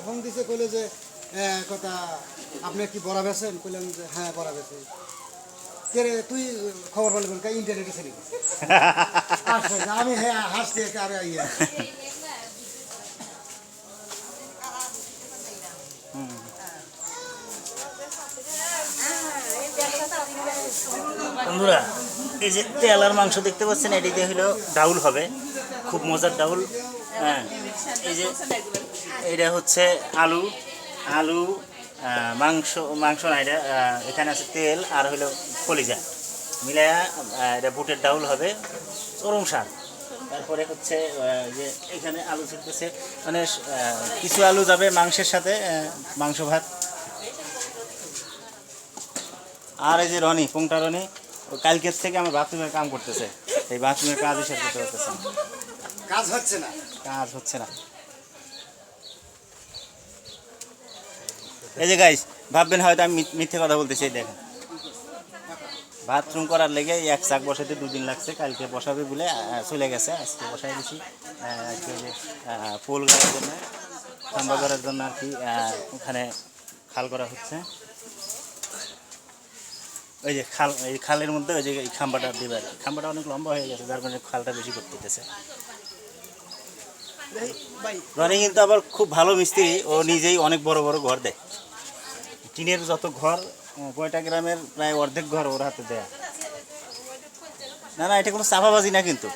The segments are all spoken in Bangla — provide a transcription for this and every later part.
ফোন দিছে কইলে যে কথা আপনি কি বড়া বেছেন কইলাম যে হ্যাঁ বড়া বেছি কে রে তুই খবর বলে বল ইন্টারনেটে ছেড়ে গেছি আমি হ্যাঁ হাসতে আরে আইয়া বন্ধুরা এই যে তেল আর মাংস দেখতে পাচ্ছেন এটি দিয়ে হলো ডাউল হবে, খুব মজার ডাউল। হ্যাঁ, এই যে এটা হচ্ছে আলু আলু মাংস মাংস না, এটা এখানে আছে তেল আর হলো কলিজা মিলায়া এটা বুটের ডাউল হবে, চরম স্বাদ। তারপরে হচ্ছে যে এখানে আলু ছিটতেছে, মানে কিছু আলু যাবে মাংসের সাথে, মাংস ভাত। আর এই যে রনি কোনটা রনি কালকের থেকে আমার বাথরুমের কাম করতেছে, এই বাথরুমের কাজ হিসেবে করতে পারতেছে না, কাজ হচ্ছে না কাজ হচ্ছে না। এই যে গাইস ভাববেন হয়তো আমি মিথ্যে কথা বলতেছি, দেখেন বাথরুম করার লেগে এক চাক বসাতে 2 দিন লাগছে, কালকে বসাবে বলে চলে গেছে, আজকে বসাই দিছি। আজকে যে পোল করার জন্য খাম্বা করার জন্য আর কি ওখানে খাল করা হচ্ছে। ওই যে খাল, এই খালের মধ্যে ওই যে এই খাম্বাটা দিবে, খাম্বাটা অনেক লম্বা হয়ে গেছে যার কারণে খালটা বেশি করতেছে। রনি কিন্তু আবার খুব ভালো মিস্ত্রি, ও নিজেই অনেক বড় বড় ঘর দেয়, টিনের যত ঘর কয়টা গ্রামের প্রায় অর্ধেক ঘর ওর হাতে দেয়া। না না, এটা কোনো চাপাবাজি না, কিন্তু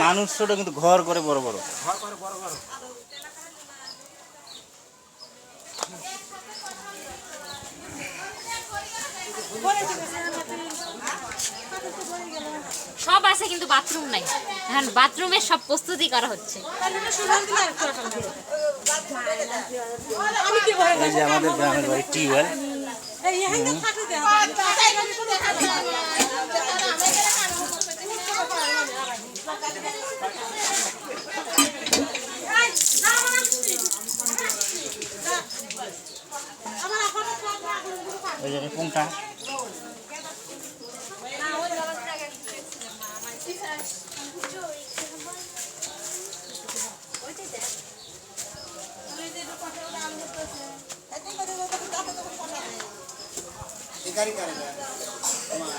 মানুষ ছোট কিন্তু ঘর করে বড় বড়। সব আছে কিন্তু বাথরুম নাই, এখন বাথরুমের সব প্রস্তুতি করা হচ্ছে। এই যে আমাদের গ্রামের বাড়ি টিউবওয়েল, ওই জায়গায় কোনটা গাড়ি